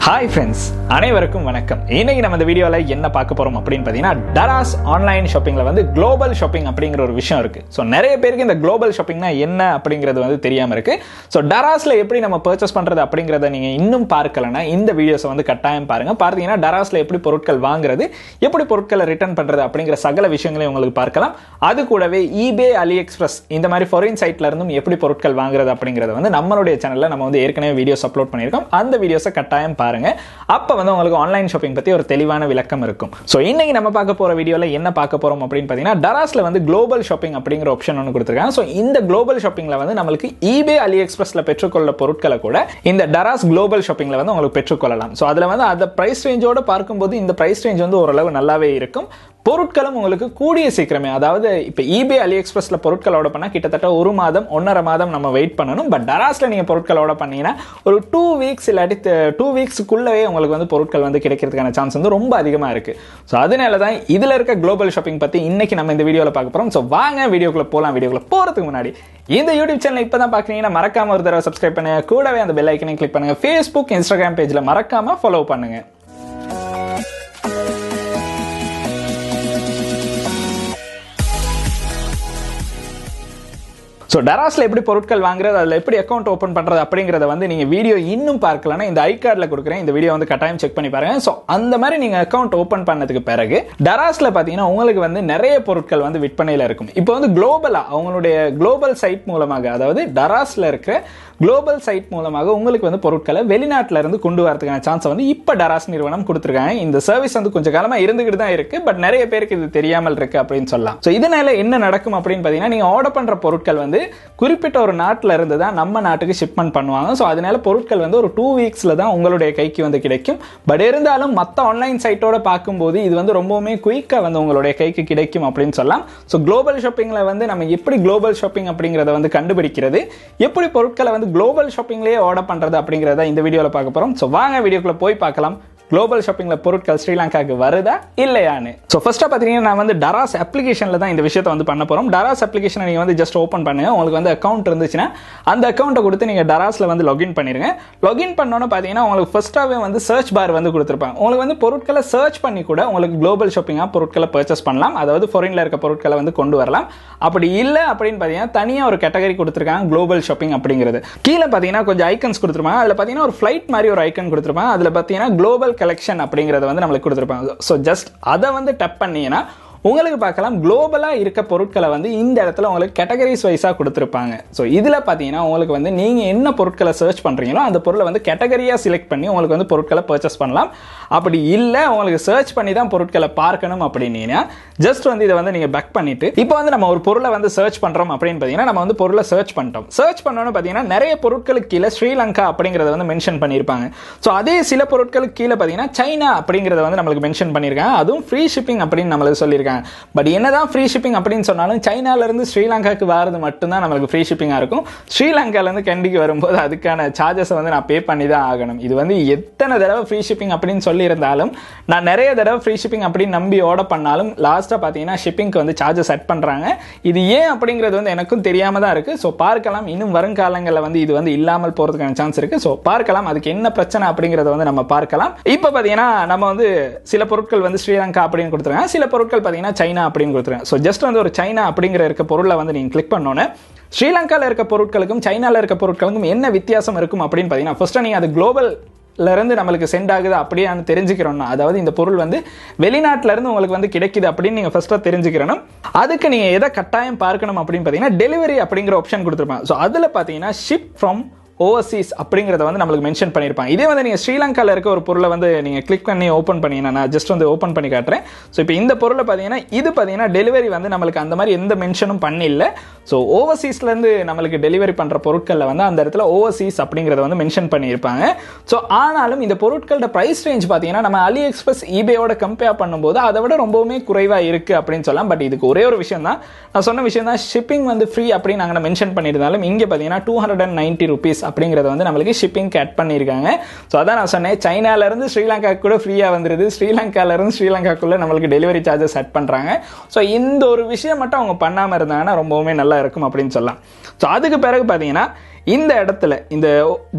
Hi friends, அனைவருக்கும் வணக்கம். இன்னைக்கு நம்ம இந்த வீடியோல என்ன பார்க்க போறோம் அப்படினு பாத்தீங்கன்னா DARAZ ஆன்லைன் ஷாப்பிங்ல வந்து குளோபல் ஷாப்பிங் அப்படிங்கிற ஒரு விஷயம் இருக்கு. சோ நிறைய பேருக்கு இந்த குளோபல் ஷாப்பிங்னா என்ன அப்படிங்கிறது வந்து தெரியாம இருக்கு. சோ DARAZல எப்படி நம்ம பர்ச்சேஸ் பண்றது அப்படிங்கறத நீங்க இன்னும் பார்க்கலனா இந்த வீடியோஸ் வந்து கட்டாயம் பாருங்க. பார்த்தீங்கன்னா DARAZல எப்படி பொருட்கள் வாங்குறது, எப்படி பொருட்களை ரிட்டர்ன் பண்றது அப்படிங்கிற சகல விஷயங்களையும் உங்களுக்கு பார்க்கலாம். அது கூடவே eBay, AliExpress இந்த மாதிரி ஃபாரின் சைட்ல இருந்தும் எப்படி பொருட்கள் வாங்குறது அப்படிங்கறத வந்து நம்மளுடைய சேனல்ல நம்ம வந்து ஏற்கனவே வீடியோஸ் அப்லோட் பண்ணிருக்கோம். அந்த வீடியோஸை கட்டாயம் பாருங்க. அப்ப வந்து உங்களுக்கு ஆன்லைன் ஷாப்பிங் பத்தி ஒரு தெளிவான விளக்கம் இருக்கும். சோ இன்னைக்கு நம்ம பார்க்க போற வீடியோல என்ன பார்க்க போறோம் அப்படினு பாத்தீங்கன்னா DARAZல வந்து குளோபல் ஷாப்பிங் அப்படிங்கிற ஆப்ஷன் ஒன்னு கொடுத்திருக்காங்க. சோ இந்த குளோபல் ஷாப்பிங்ல வந்து நமக்கு eBay, AliExpressல பெற்றுக்கொள்ள பொருட்களை கூட இந்த DARAZ குளோபல் ஷாப்பிங்ல வந்து உங்களுக்கு பெற்றுக்கொள்ளலாம். சோ அதுல வந்து அந்த பிரைஸ் ரேஞ்சோட பார்க்கும்போது இந்த பிரைஸ் ரேஞ்ச் வந்து ஓரளவு நல்லாவே இருக்கும். பொருட்களும் உங்களுக்கு கூடிய சீக்கிரமே, அதாவது இப்ப eBay, AliExpressல பொருட்கள் ஆர்டர் பண்ணா கிட்டத்தட்ட 1 மாதம் 1.5 மாதம் நம்ம வெயிட் பண்ணணும். பட் DARAZல நீங்க பொருட்கள் ஆர்டர் பண்ணீங்கன்னா ஒரு 2 வீக்ஸ் இல்லாட்டி 2 வீக்ஸ்க்குள்ளவே உங்களுக்கு வந்து பொருட்கள் வந்து கிடைக்கிறதுக்கான சான்ஸ் வந்து ரொம்ப அதிகமா இருக்கு. சோ அதனால தான் இதுல இருக்க குளோபல் ஷாப்பிங் பத்தி இன்னைக்கு நம்ம இந்த வீடியோல பார்க்க போறோம். சோ வாங்க வீடியோக்குள்ள போலாம். வீடியோக்குள்ள போறதுக்கு முன்னாடி இந்த யூடியூப் சேனல் இப்பதான் பாக்குறீங்கன்னா மறக்காம ஒரு தடவை சப்ஸ்கிரைப் பண்ணுங்க. கூடவே அந்த பெல் ஐக்கனை கிளிக் பண்ணுங்க. Facebook, Instagram பேஜ்ல மறக்காம ஃபாலோ பண்ணுங்க. ஸோ DARAZல எப்படி பொருட்கள் வாங்குறது, அதில் எப்படி அக்கௌண்ட் ஓப்பன் பண்ணுறது அப்படிங்கிறத வந்து நீங்கள் வீடியோ இன்னும் பார்க்கலன்னா இந்த ஐ கார்டில் கொடுக்குறேன், இந்த வீடியோ வந்து கட்டாயம் செக் பண்ணி பாருங்க. ஸோ அந்த மாதிரி நீங்கள் அக்கௌண்ட் ஓப்பன் பண்ணதுக்கு பிறகு DARAZல பார்த்தீங்கன்னா உங்களுக்கு வந்து நிறைய பொருட்கள் வந்து விற்பனையில் இருக்கும். இப்போ வந்து குளோபலாக அவங்களுடைய குளோபல் சைட் மூலமாக, அதாவது DARAZல இருக்கிற குளோபல் சைட் மூலமாக உங்களுக்கு வந்து பொருட்களை வெளிநாட்டில இருந்து கொண்டு வரதுக்கான சான்ஸ் வந்து இப்போ DARAZ நிறுவனம் கொடுத்துருக்காங்க. இந்த சர்வீஸ் வந்து கொஞ்சம் காலமா இருந்துகிட்டு தான் இருக்கு. பட் நிறைய பேருக்கு இது தெரியாமல் இருக்கு அப்படின்னு சொல்லலாம். ஸோ இதனால என்ன நடக்கும் அப்படின்னு பார்த்தீங்கன்னா, நீங்க ஆர்டர் பண்ற பொருட்கள் வந்து குறிப்பிட்ட ஒரு நாட்டில் இருந்து தான் நம்ம நாட்டுக்கு ஷிப்மெண்ட் பண்ணுவாங்க. ஸோ அதனால பொருட்கள் வந்து ஒரு 2 வீக்ஸ்ல தான் உங்களுடைய கைக்கு வந்து கிடைக்கும். பட் இருந்தாலும் மற்ற ஆன்லைன் சைட்டோட பார்க்கும்போது இது வந்து ரொம்பவுமே குயிக்கா வந்து உங்களுடைய கைக்கு கிடைக்கும் அப்படின்னு சொல்லலாம். ஸோ குளோபல் ஷாப்பிங்ல வந்து நம்ம எப்படி குளோபல் ஷாப்பிங் அப்படிங்கிறத வந்து கண்டுபிடிக்கிறது, எப்படி பொருட்களை வந்து குளோபல் ஷாப்பிங்லேயே ஆர்டர் பண்றது அப்படிங்கிறத இந்த வீடியோல பார்க்க போறோம். ஸோ வாங்க வீடியோக்குள்ள போய் பார்க்கலாம் குளோபல் ஷாப்பிங்ல பொருட்கள் ஸ்ரீலங்காக்கு வருதா இல்லையான்னு. சோ ஃபர்ஸ்டா பாத்தீங்கன்னா நான் வந்து DARAZ அப்ளிகேஷன்ல தான் இந்த விஷயத்தை வந்து பண்ண போறோம். DARAZ அப்ளிகேஷனை நீங்க வந்து ஜஸ்ட் ஓபன் பண்ணுங்க. உங்களுக்கு வந்து அக்கௌண்ட் இருந்துச்சுன்னா அந்த அக்கௌண்ட்டை கொடுத்து நீங்க DARAZல வந்து லாகின் பண்ணிருங்க. லாகின் பண்ணோன்னு பாத்தீங்கன்னா உங்களுக்கு ஃபர்ஸ்டாவே வந்து சர்ச் பார் வந்து கொடுத்திருப்பாங்க. உங்களுக்கு வந்து பொருட்களை சர்ச் பண்ணி கூட உங்களுக்கு குளோபல் ஷாப்பிங்கா பொருட்களை பர்ச்சேஸ் பண்ணலாம். அதாவது ஃபாரின்ல இருக்க பொருட்களை வந்து கொண்டு வரலாம். அப்படி இல்ல அப்படின்னு பாத்தீங்கன்னா தனியா ஒரு கேட்டகரி கொடுத்திருக்காங்க குளோபல் ஷாப்பிங் அப்படிங்கிறது. கீழே பாத்தீங்கன்னா கொஞ்சம் ஐக்கன்ஸ் கொடுத்திருப்பாங்க. அதுல பாத்தீங்கன்னா ஒரு ஃபிளைட் மாதிரி ஒரு ஐக்கன் கொடுத்திருப்பாங்க. அதுல பாத்தீங்கன்னா குளோபல் கலெக்ஷன் அப்படிங்கறத வந்து நமக்கு கொடுத்திருப்பாங்க. சோ ஜஸ்ட் அதை வந்து டப் பண்ணீங்கன்னா உங்களுக்கு பார்க்கலாம் குளோபலா இருக்க பொருட்களை வந்து இந்த இடத்துல உங்களுக்கு கேட்டகரிஸ் வைஸா கொடுத்திருப்பாங்க. ஸோ இதுல பாத்தீங்கன்னா உங்களுக்கு வந்து நீங்க என்ன பொருட்களை சர்ச் பண்றீங்களோ அந்த பொருளை வந்து கேட்டகரியா செலக்ட் பண்ணி உங்களுக்கு வந்து பொருட்களை பர்ச்சேஸ் பண்ணலாம். அப்படி இல்ல உங்களுக்கு சர்ச் பண்ணி தான் பொருட்களை பார்க்கணும் அப்படின்னா ஜஸ்ட் வந்து இதை வந்து நீங்க பேக் பண்ணிட்டு இப்போ வந்து நம்ம ஒரு பொருளை வந்து சர்ச் பண்றோம் அப்படின்னு பாத்தீங்கன்னா நம்ம வந்து பொருளை சர்ச் பண்ணிட்டோம். சர்ச் பண்ணோன்னு பாத்தீங்கன்னா நிறைய பொருட்களுக்கு கீழே ஸ்ரீலங்கா அப்படிங்கறத வந்து மென்ஷன் பண்ணிருப்பாங்க. ஸோ அதே சில பொருட்களுக்கு கீழே பாத்தீங்கன்னா சைனா அப்படிங்கறத வந்து நம்மளுக்கு மென்ஷன் பண்ணிருக்காங்க. அதுவும் ஃப்ரீ ஷிப்பிங் அப்படின்னு நம்மளுக்கு சொல்லியிருக்காங்க. பட் என்னதான் ஃப்ரீ ஷிப்பிங் அப்படின்னு சொன்னாலும் சைனால இருந்து ஸ்ரீலங்காக்கு வரது மட்டும்தான் நமக்கு ஃப்ரீ ஷிப்பிங்கா இருக்கும். ஸ்ரீலங்கால இருந்து கண்டிக்கு வரும்போது அதுக்கான சார்ஜஸ் வந்து நான் பே பண்ணி தான் ஆகணும். இது வந்து எத்தனை தடவை ஃப்ரீ ஷிப்பிங் அப்படின்னு சொல்லி இருந்தாலும் நான் நிறைய தடவை ஃப்ரீ ஷிப்பிங் அப்படின்னு நம்பி ஆர்டர் பண்ணாலும் லாஸ்டா பாத்தீங்கன்னா ஷிப்பிங்க்கு வந்து சார்ஜஸ் செட் பண்றாங்க. இது ஏன் அப்படிங்கிறது வந்து எனக்கும் தெரியாம தான் இருக்கு. ஸோ பார்க்கலாம், இன்னும் வருங்காலங்களில் வந்து இது வந்து இல்லாமல் போறதுக்கான சான்ஸ் இருக்கு. ஸோ பார்க்கலாம் அதுக்கு என்ன பிரச்சனை அப்படிங்கறத வந்து நம்ம பார்க்கலாம். இப்போ பாத்தீங்கன்னா நம்ம வந்து சில பொருட்கள் வந்து ஸ்ரீலங்கா அப்படின்னு கொடுத்துருக்காங்க, சில பொருட்கள் பாத்தீங்கன்னா சைனா அப்படின்னு கொடுத்துருக்காங்க. ஸோ ஜஸ்ட் வந்து ஒரு சைனா அப்படிங்கிற இருக்க பொருளை வந்து நீங்க கிளிக் பண்ணோன்னே ஸ்ரீலங்கால இருக்க பொருட்களுக்கும் சைனால இருக்க பொருட்களுக்கும் என்ன வித்தியாசம் இருக்கும் அப்படின்னு பாத்தீங்கன்னா ஃபர்ஸ்ட் நீங்க அது குளோபல் இருந்து நம்மளுக்கு சென்ட் ஆகுது அப்படியே தெரிஞ்சுக்கிறோம்னா, அதாவது இந்த பொருள் வந்து வெளிநாட்டுல இருந்து உங்களுக்கு வந்து கிடைக்குது அப்படின்னு நீங்க ஃபர்ஸ்டா தெரிஞ்சுக்கிறணும். அதுக்கு நீங்க எதை கட்டாயம் பார்க்கணும் அப்படின்னு பாத்தீங்கன்னா டெலிவரி அப்படிங்கிற ஆப்ஷன் கொடுத்துருப்பாங்க. ஸோ அதுல பாத்தீங்கன்னா ஷிப் ஃப்ரம் ஓவர்சீஸ் அப்படிங்கறத வந்து நமக்கு மென்ஷன் பண்ணிருப்பாங்க. இதே வந்து நீங்க ஸ்ரீலங்கால இருக்க ஒரு பொருளை வந்து நீங்க கிளிக் பண்ணி ஓபன் பண்ணீங்கன்னா நான் ஜஸ்ட் வந்து ஓபன் பண்ணி காட்டுறேன். ஸோ இப்போ இந்த பொருளை பாத்தீங்கன்னா இது பாத்தீங்கன்னா டெலிவரி வந்து நம்மளுக்கு அந்த மாதிரி எந்த மென்ஷனும் பண்ணல. ஸோ ஓவர்சீஸ்ல இருந்து நம்மளுக்கு டெலிவரி பண்ற பொருட்கள்ல வந்து அந்த இடத்துல ஓவர்சீஸ் அப்படிங்கறத வந்து மென்ஷன் பண்ணியிருப்பாங்க. ஸோ ஆனாலும் இந்த பொருட்களோட பிரைஸ் ரேஞ்ச் பாத்தீங்கன்னா நம்ம AliExpress, eBayயோட கம்பேர் பண்ணும்போது அதை விட ரொம்பவுமே குறைவா இருக்கு அப்படின்னு சொல்லலாம். பட் இதுக்கு ஒரே ஒரு விஷயம் தான், நான் சொன்ன விஷயம் தான், ஷிப்பிங் வந்து ஃப்ரீ அப்படின்னு நாங்க மென்ஷன் பண்ணியிருந்தாலும் இங்க பாத்தீங்கன்னா 290 rupees அப்படிங்கறது வந்து நமக்கு ஷிப்பிங் ஆட் பண்ணிருக்காங்க. சோ அதான் நான் சொன்னேன், சைனால இருந்து ஸ்ரீலங்காக்கு கூட ஃப்ரீயா வந்துருது, ஸ்ரீலங்கால இருந்து ஸ்ரீலங்காக்குள்ள நமக்கு டெலிவரி சார்ஜஸ் செட் பண்றாங்க. சோ இந்த ஒரு விஷயம் மட்டும் அவங்க பண்ணாம இருந்தாங்கன்னா ரொம்பவே நல்லா இருக்கும் அப்படின்னு சொல்லலாம். சோ அதுக்கு பிறகு பாத்தீங்கன்னா இந்த இடத்துல இந்த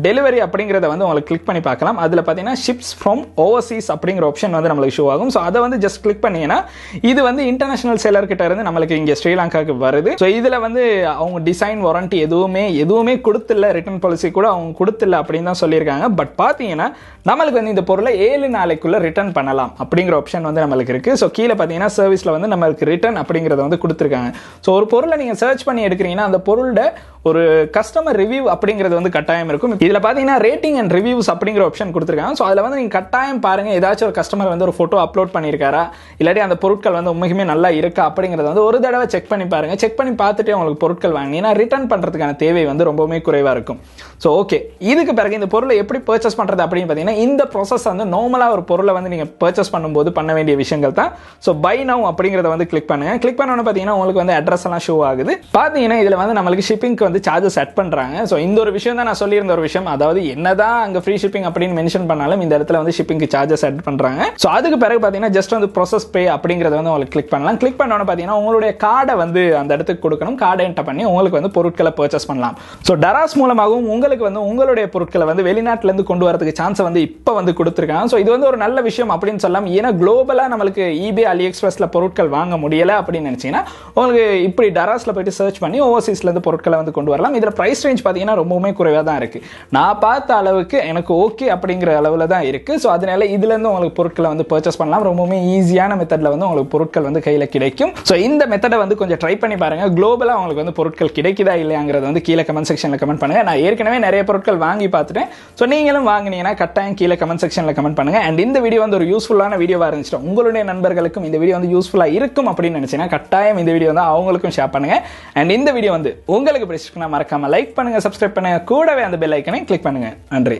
டெலிவரி அப்படிங்கிறத வந்து உங்களுக்கு கிளிக் பண்ணி பார்க்கலாம். அதில் பார்த்தீங்கன்னா ஷிப்ஸ் ஃப்ரம் ஓவர்சீஸ் அப்படிங்கிற ஆப்ஷன் வந்து நம்மளுக்கு ஷோ ஆகும். ஸோ அதை வந்து ஜஸ்ட் கிளிக் பண்ணீங்கன்னா இது வந்து இன்டர்நேஷனல் செல்லர் கிட்ட இருந்து நம்மளுக்கு இங்கே ஸ்ரீலங்காவுக்கு வருது. ஸோ இதில் வந்து அவங்க டிசைன் வாரண்டி எதுவுமே கொடுத்தில்ல, ரிட்டர்ன் பாலிசி கூட அவங்க கொடுத்தில்ல அப்படின்னு தான் சொல்லியிருக்காங்க. பட் பார்த்தீங்கன்னா நம்மளுக்கு வந்து இந்த பொருளை 7 நாளைக்குள்ள ரிட்டர்ன் பண்ணலாம் அப்படிங்கிற ஆப்ஷன் வந்து நம்மளுக்கு இருக்கு. ஸோ கீழே பார்த்தீங்கன்னா சர்வீஸில் வந்து நம்மளுக்கு ரிட்டர்ன் அப்படிங்கிறத வந்து கொடுத்துருக்காங்க. ஸோ ஒரு பொருளை நீங்கள் சர்ச் பண்ணி எடுக்கிறீங்கன்னா அந்த பொருளோட ஒரு கஸ்டமர் ரிவ்யூ அப்படிங்கிறது வந்து கட்டாயம் இருக்கும். இதில் பார்த்தீங்கன்னா ரேட்டிங் அண்ட் ரிவ்யூஸ் அப்படிங்கிற ஆப்ஷன் கொடுத்துருக்காங்க. ஸோ அதில் வந்து நீங்கள் கட்டாயம் பாருங்க, ஏதாச்சும் ஒரு கஸ்டமர் வந்து ஒரு ஃபோட்டோ அப்லோட் பண்ணியிருக்காரா, இல்லாட்டி அந்த பொருட்கள் வந்து உண்மைக்குமே நல்லா இருக்கா அப்படிங்கிறத வந்து ஒரு தடவை செக் பண்ணி பாருங்க. செக் பண்ணி பார்த்துட்டு உங்களுக்கு பொருட்கள் வாங்கினீங்கன்னா ரிட்டர்ன் பண்ணுறதுக்கான தேவை வந்து ரொம்பவுமே குறைவாக இருக்கும். ஸோ ஓகே, இதுக்கு பிறகு இந்த பொருளை எப்படி பர்ச்சேஸ் பண்ணுறது அப்படின்னு பார்த்தீங்கன்னா இந்த ப்ராசஸ் வந்து நார்மலாக ஒரு பொருளை வந்து நீங்கள் பர்ச்சேஸ் பண்ணும்போது பண்ண வேண்டிய விஷயங்கள் தான். ஸோ பை நவ் அப்படிங்கிறத வந்து கிளிக் பண்ணுங்க. கிளிக் பண்ணோன்னு பார்த்தீங்கன்னா உங்களுக்கு வந்து அட்ரஸ் எல்லாம் ஷோ ஆகுது. பார்த்தீங்கன்னா இதில் வந்து நம்மளுக்கு ஷிப்பிங்க்கு வந்து சார்ஜஸ் செட் பண்ணுறாங்க. ஸோ இந்த ஒரு விஷயம் தான் நான் சொல்லியிருந்த ஒரு விஷயம். அதாவது என்னதான் அங்கே ஃப்ரீ ஷிப்பிங் அப்படின்னு மென்ஷன் பண்ணாலும் இந்த இடத்துல வந்து ஷிப்பிங்க்கு சார்ஜஸ் செட் பண்ணுறாங்க. ஸோ அதுக்கு பிறகு பார்த்தீங்கன்னா ஜஸ்ட் வந்து ப்ராசஸ் பே அப்படிங்கிறத வந்து உங்களுக்கு கிளிக் பண்ணலாம். கிளிக் பண்ணோன்னு பார்த்தீங்கன்னா உங்களுடைய கார்டை வந்து அந்த இடத்துக்கு கொடுக்கணும். கார்டை என்டர் பண்ணி உங்களுக்கு வந்து பொருட்களை பர்ச்சேஸ் பண்ணலாம். ஸோ டராஸ் மூலமாகவும் உங்களுக்கு வந்து உங்களுடைய பொருட்களை வந்து வெளிநாட்டிலேருந்து கொண்டு வரதுக்கு சான்ஸ் வந்து இப்போ வந்து கொடுத்துருக்காங்க. ஸோ இது வந்து ஒரு நல்ல விஷயம் அப்படின்னு சொல்லலாம். ஏன்னா குளோபலாக நம்மளுக்கு eBay AliExpressல பொருட்கள் வாங்க முடியல அப்படின்னு நினைச்சீங்கன்னா உங்களுக்கு இப்படி டராஸ்ல போயிட்டு சர்ச் பண்ணி ஓவர்சீஸ்ல இருந்து பொருட்களை வந்து கொண்டு வரலாம். இதில் பிரைஸ் ரேஞ்ச் பார்த்தீங்கன்னா ரொம்பவுமே குறைவாக தான் இருக்கு. நான் பார்த்த அளவுக்கு எனக்கு ஓகே அப்படிங்கிற அளவில் தான் இருக்கு. ஸோ அதனால இதுல இருந்து உங்களுக்கு பொருட்களை வந்து பர்ச்சேஸ் பண்ணலாம். ரொம்பவுமே ஈஸியான மெத்தட்ல வந்து உங்களுக்கு பொருட்கள் வந்து கையில் கிடைக்கும். ஸோ இந்த மெத்தடை வந்து கொஞ்சம் ட்ரை பண்ணி பாருங்க. குளோபலாக உங்களுக்கு வந்து பொருட்கள் கிடைக்குதா இல்லையாங்கிறத வந்து கீழே கமெண்ட் செக்ஷன்ல கமெண்ட் பண்ணுங்க. நான் ஏற்கனவே நிறைய பொருட்கள் வாங்கி பார்த்துட்டேன். ஸோ நீங்களும் வாங்கினீங்கன்னா கட்டாயம் கீழே கமெண்ட் செக்ஷன்ல கமெண்ட் பண்ணுங்க. அண்ட் இந்த வீடியோ வந்து ஒரு யூஸ்ஃபுல்லான வீடியோவா இருந்துச்சு, உங்களுடைய நண்பர்களுக்கும் இந்த வீடியோ வந்து யூஸ்ஃபுல்லா இருக்கும் அப்படின்னு நினைச்சீங்கன்னா கட்டாயம் இந்த வீடியோ வந்து அவங்களுக்கும் ஷேர் பண்ணுங்க. அண்ட் இந்த வீடியோ வந்து உங்களுக்கு பிடிச்சிருக்குன்னா மறக்காம லைக் பண்ணுங்க, சப்ஸ்கிரைப் பண்ணுங்க, கூடவே அந்த பெல் ஐக்கனை கிளிக் பண்ணுங்க. நன்றி.